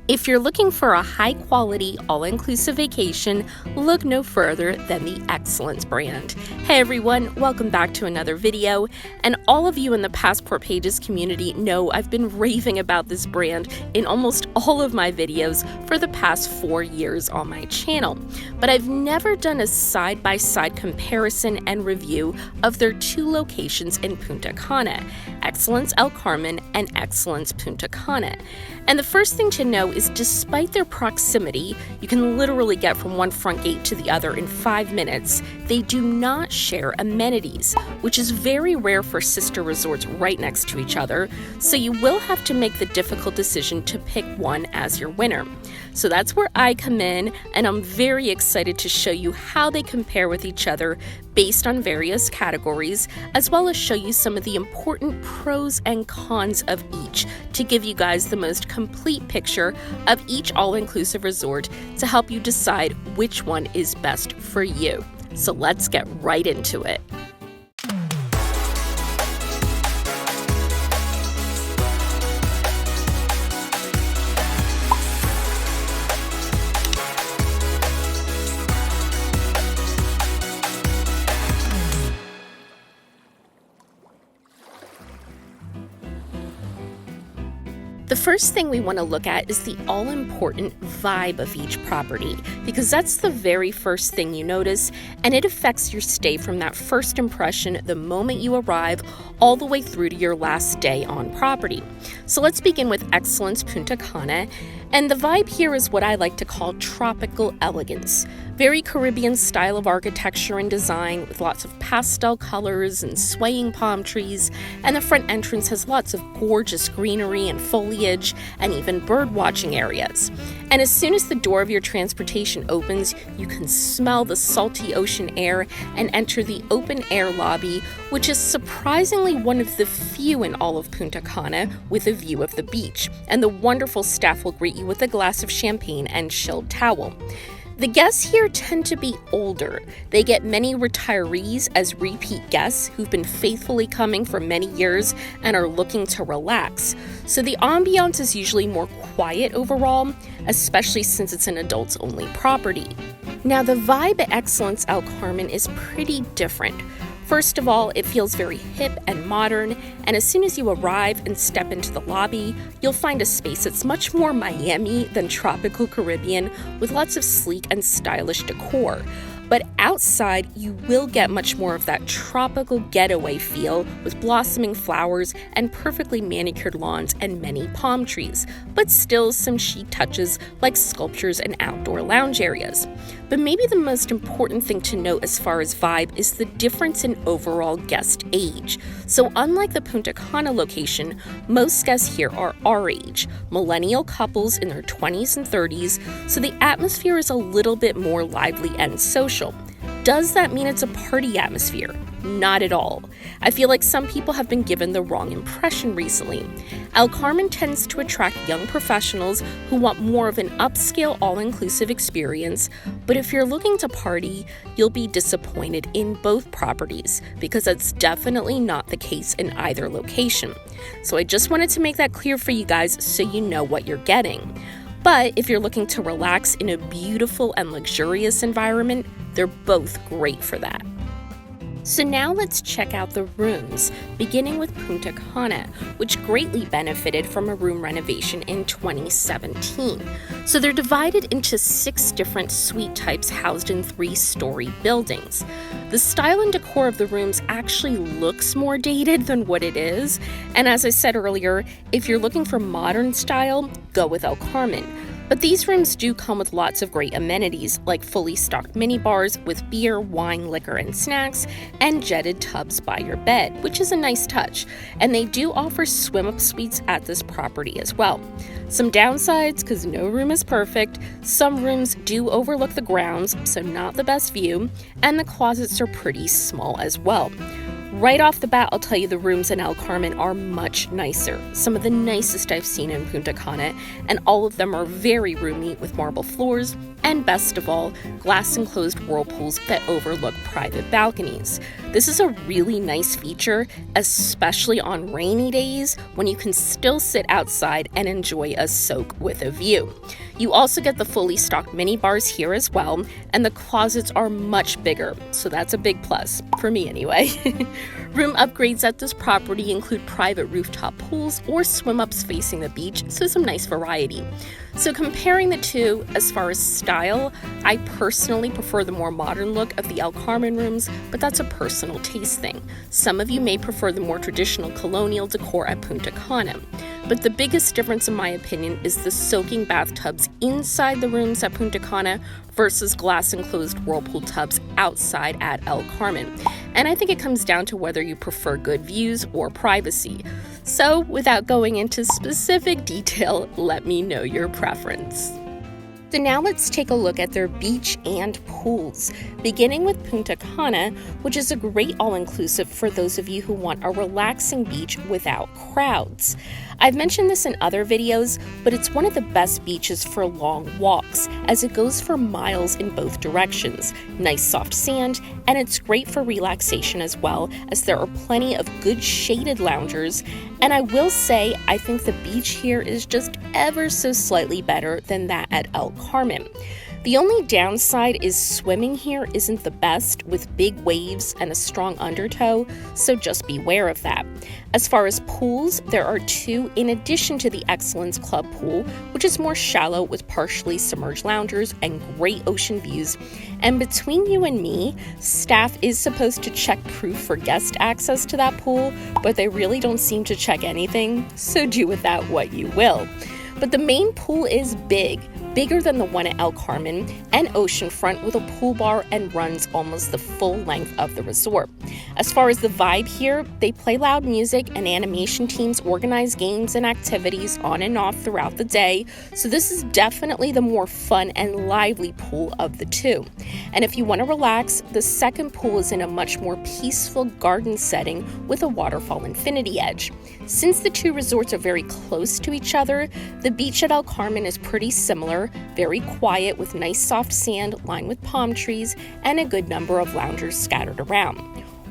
If you're looking for a high-quality, all-inclusive vacation, look no further than the Excellence brand. Hey everyone, welcome back to another video. And all of you in the Passport Pages community know I've been raving about this brand in almost all of my videos for the past 4 years on my channel. But I've never done a side-by-side comparison and review of their 2 locations in Punta Cana, Excellence El Carmen and Excellence Punta Cana. And the first thing to know is despite their proximity, you can literally get from one front gate to the other in 5 minutes, they do not share amenities, which is very rare for sister resorts right next to each other, so you will have to make the difficult decision to pick one as your winner. So that's where I come in, and I'm very excited to show you how they compare with each other based on various categories, as well as show you some of the important pros and cons of each to give you guys the most complete picture of each all-inclusive resort to help you decide which one is best for you. So let's get right into it. The first thing we want to look at is the all-important vibe of each property, because that's the very first thing you notice, and it affects your stay from that first impression the moment you arrive all the way through to your last day on property. So let's begin with Excellence Punta Cana, and the vibe here is what I like to call tropical elegance. Very Caribbean style of architecture and design with lots of pastel colors and swaying palm trees, and the front entrance has lots of gorgeous greenery and foliage and even bird watching areas. And as soon as the door of your transportation opens, you can smell the salty ocean air and enter the open air lobby, which is surprisingly one of the few in all of Punta Cana with a view of the beach, and the wonderful staff will greet you with a glass of champagne and chilled towel. The guests here tend to be older. They get many retirees as repeat guests who've been faithfully coming for many years and are looking to relax. So the ambiance is usually more quiet overall, especially since it's an adults-only property. Now the vibe at Excellence El Carmen is pretty different. First of all, it feels very hip and modern, and as soon as you arrive and step into the lobby, you'll find a space that's much more Miami than tropical Caribbean, with lots of sleek and stylish decor. But outside, you will get much more of that tropical getaway feel with blossoming flowers and perfectly manicured lawns and many palm trees, but still some chic touches like sculptures and outdoor lounge areas. But maybe the most important thing to note as far as vibe is the difference in overall guest age. So unlike the Punta Cana location, most guests here are our age, millennial couples in their 20s and 30s, so the atmosphere is a little bit more lively and social. Does that mean it's a party atmosphere? Not at all. I feel like some people have been given the wrong impression recently. El Carmen tends to attract young professionals who want more of an upscale all-inclusive experience, but if you're looking to party, you'll be disappointed in both properties because that's definitely not the case in either location. So I just wanted to make that clear for you guys so you know what you're getting. But if you're looking to relax in a beautiful and luxurious environment, they're both great for that. So now let's check out the rooms, beginning with Punta Cana, which greatly benefited from a room renovation in 2017. So they're divided into 6 different suite types housed in 3-story buildings. The style and decor of the rooms actually looks more dated than what it is, and as I said earlier, if you're looking for modern style, go with El Carmen. But these rooms do come with lots of great amenities, like fully stocked minibars with beer, wine, liquor, and snacks, and jetted tubs by your bed, which is a nice touch. And they do offer swim-up suites at this property as well. Some downsides, because no room is perfect, some rooms do overlook the grounds, so not the best view, and the closets are pretty small as well. Right off the bat, I'll tell you the rooms in El Carmen are much nicer. Some of the nicest I've seen in Punta Cana, and all of them are very roomy with marble floors, and best of all, glass-enclosed whirlpools that overlook private balconies. This is a really nice feature, especially on rainy days when you can still sit outside and enjoy a soak with a view. You also get the fully stocked mini bars here as well, and the closets are much bigger, so that's a big plus, for me anyway. Room upgrades at this property include private rooftop pools or swim-ups facing the beach, so some nice variety. So comparing the two, as far as style, I personally prefer the more modern look of the El Carmen rooms, but that's a personal taste thing. Some of you may prefer the more traditional colonial decor at Punta Cana. But the biggest difference, in my opinion, is the soaking bathtubs inside the rooms at Punta Cana versus glass-enclosed whirlpool tubs outside at El Carmen. And I think it comes down to whether you prefer good views or privacy. So, without going into specific detail, let me know your preference. So now let's take a look at their beach and pools, beginning with Punta Cana, which is a great all-inclusive for those of you who want a relaxing beach without crowds. I've mentioned this in other videos, but it's one of the best beaches for long walks, as it goes for miles in both directions. Nice soft sand, and it's great for relaxation as well, as there are plenty of good shaded loungers. And I will say, I think the beach here is just ever so slightly better than that at El Carmen. The only downside is swimming here isn't the best, with big waves and a strong undertow, so just beware of that. As far as pools, there are two in addition to the Excellence Club pool, which is more shallow with partially submerged loungers and great ocean views. And between you and me, staff is supposed to check proof for guest access to that pool, but they really don't seem to check anything, so do with that what you will. But the main pool is bigger than the one at El Carmen, and oceanfront with a pool bar, and runs almost the full length of the resort. As far as the vibe here, they play loud music and animation teams organize games and activities on and off throughout the day, so this is definitely the more fun and lively pool of the two. And if you want to relax, the second pool is in a much more peaceful garden setting with a waterfall infinity edge. Since the two resorts are very close to each other, the beach at El Carmen is pretty similar, very quiet with nice soft sand lined with palm trees and a good number of loungers scattered around.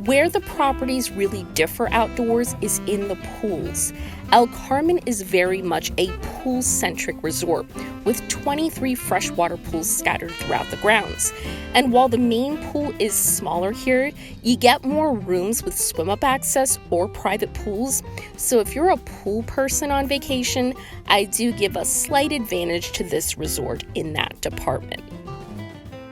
Where the properties really differ outdoors is in the pools. El Carmen is very much a pool-centric resort, with 23 freshwater pools scattered throughout the grounds. And while the main pool is smaller here, you get more rooms with swim-up access or private pools. So if you're a pool person on vacation, I do give a slight advantage to this resort in that department.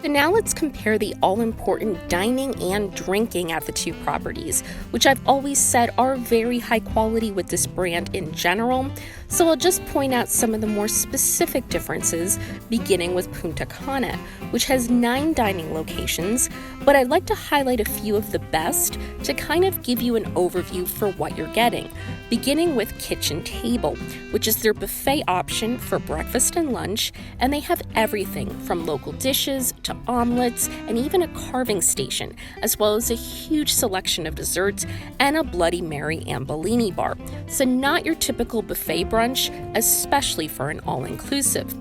So now let's compare the all-important dining and drinking at the two properties, which I've always said are very high quality with this brand in general. So I'll just point out some of the more specific differences, beginning with Punta Cana, which has 9 dining locations, but I'd like to highlight a few of the best to kind of give you an overview for what you're getting, beginning with Kitchen Table, which is their buffet option for breakfast and lunch, and they have everything from local dishes to omelets and even a carving station, as well as a huge selection of desserts and a Bloody Mary and Bellini bar. So not your typical buffet brunch, especially for an all-inclusive.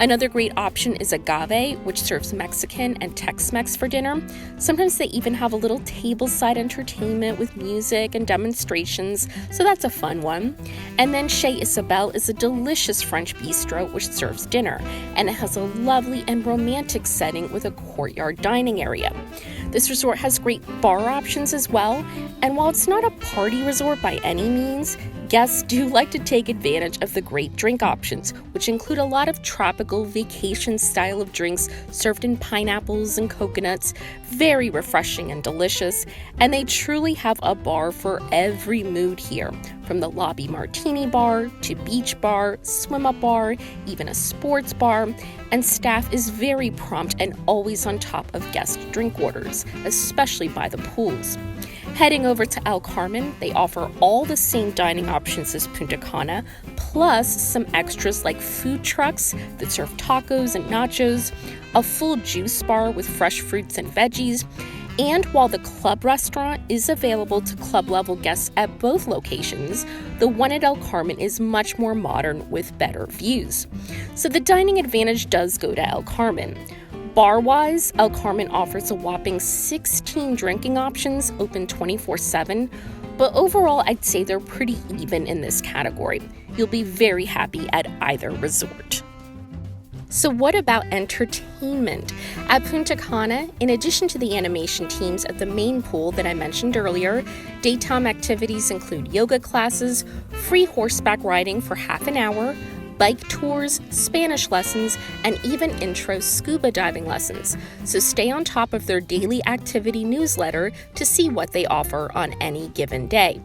Another great option is Agave, which serves Mexican and Tex-Mex for dinner. Sometimes they even have a little tableside entertainment with music and demonstrations, so that's a fun one. And then Chez Isabelle is a delicious French bistro which serves dinner, and it has a lovely and romantic setting with a courtyard dining area. This resort has great bar options as well, and while it's not a party resort by any means, guests do like to take advantage of the great drink options, which include a lot of tropical vacation style of drinks served in pineapples and coconuts, very refreshing and delicious, and they truly have a bar for every mood here, from the lobby martini bar to beach bar, swim-up bar, even a sports bar, and staff is very prompt and always on top of guest drink orders, especially by the pools. Heading over to El Carmen, they offer all the same dining options as Punta Cana, plus some extras like food trucks that serve tacos and nachos, a full juice bar with fresh fruits and veggies, And while the club restaurant is available to club level guests at both locations, the one at El Carmen is much more modern with better views. So the dining advantage does go to El Carmen. Bar-wise, El Carmen offers a whopping 16 drinking options, open 24/7, but overall I'd say they're pretty even in this category. You'll be very happy at either resort. So what about entertainment? At Punta Cana, in addition to the animation teams at the main pool that I mentioned earlier, daytime activities include yoga classes, free horseback riding for half an hour, bike tours, Spanish lessons, and even intro scuba diving lessons. So stay on top of their daily activity newsletter to see what they offer on any given day.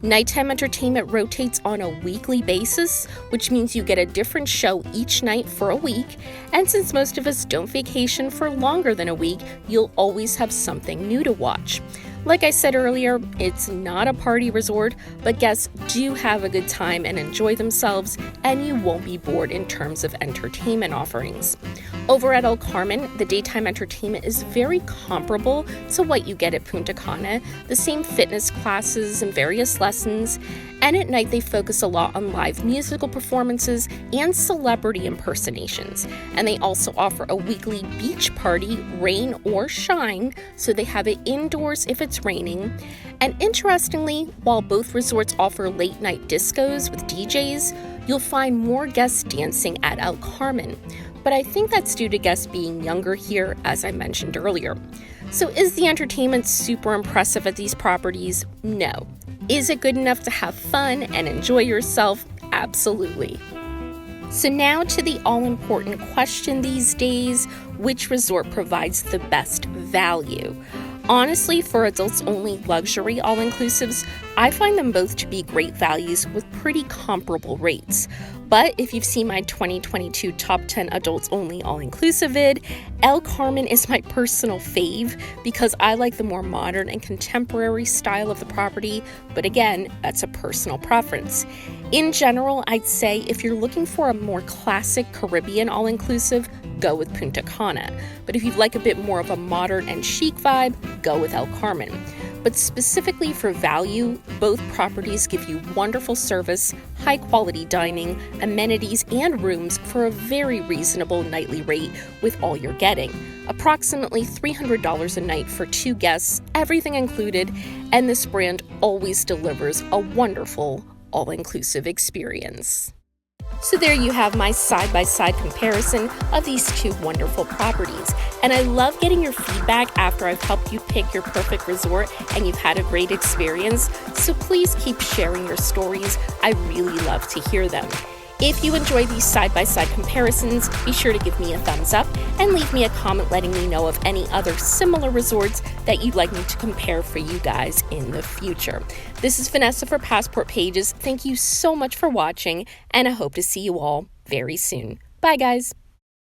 Nighttime entertainment rotates on a weekly basis, which means you get a different show each night for a week. And since most of us don't vacation for longer than a week, you'll always have something new to watch. Like I said earlier, it's not a party resort, but guests do have a good time and enjoy themselves, and you won't be bored in terms of entertainment offerings. Over at El Carmen, the daytime entertainment is very comparable to what you get at Punta Cana, the same fitness classes and various lessons, and at night they focus a lot on live musical performances and celebrity impersonations. And they also offer a weekly beach party, rain or shine, so they have it indoors if it's raining. And interestingly, while both resorts offer late night discos with DJs, you'll find more guests dancing at El Carmen. But I think that's due to guests being younger here, as I mentioned earlier. So is the entertainment super impressive at these properties? No. Is it good enough to have fun and enjoy yourself? Absolutely. So now to the all-important question these days, which resort provides the best value? Honestly, for adults-only luxury all-inclusives, I find them both to be great values with pretty comparable rates. But if you've seen my 2022 Top 10 Adults-Only All-Inclusive vid, El Carmen is my personal fave because I like the more modern and contemporary style of the property, but again, that's a personal preference. In general, I'd say if you're looking for a more classic Caribbean all-inclusive, go with Punta Cana. But if you'd like a bit more of a modern and chic vibe, go with El Carmen. But specifically for value, both properties give you wonderful service, high-quality dining, amenities, and rooms for a very reasonable nightly rate with all you're getting. Approximately $300 a night for 2 guests, everything included, and this brand always delivers a wonderful all-inclusive experience. So there you have my side-by-side comparison of these 2 wonderful properties. And I love getting your feedback after I've helped you pick your perfect resort and you've had a great experience. So please keep sharing your stories. I really love to hear them. If you enjoy these side-by-side comparisons, be sure to give me a thumbs up and leave me a comment letting me know of any other similar resorts that you'd like me to compare for you guys in the future. This is Vanessa for Passport Pages. Thank you so much for watching, and I hope to see you all very soon. Bye, guys.